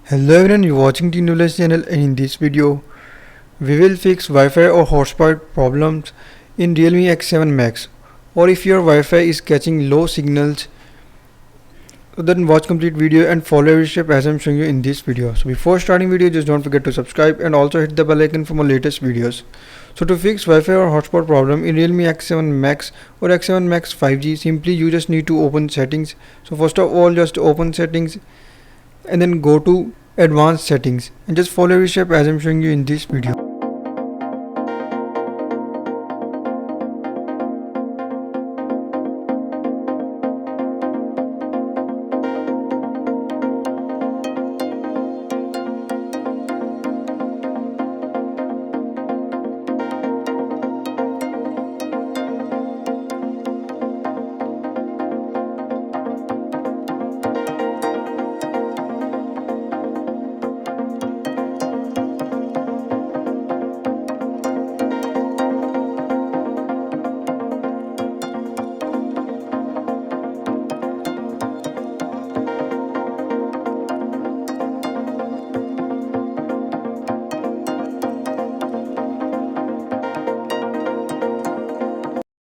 Hello everyone, you're watching the Knowledge channel, and in this video we will fix Wi-Fi or hotspot problems in Realme X7 Max. Or if your Wi-Fi is catching low signals, so then watch complete video and follow every step as I'm showing you in this video. So before starting video, just don't forget to subscribe and also hit the bell icon for more latest videos. So to fix Wi-Fi or hotspot problem in Realme X7 Max or X7 Max 5G, simply you just need to open settings. So first of all, just open settings and then go to advanced settings and just follow every step as I'm showing you in this video.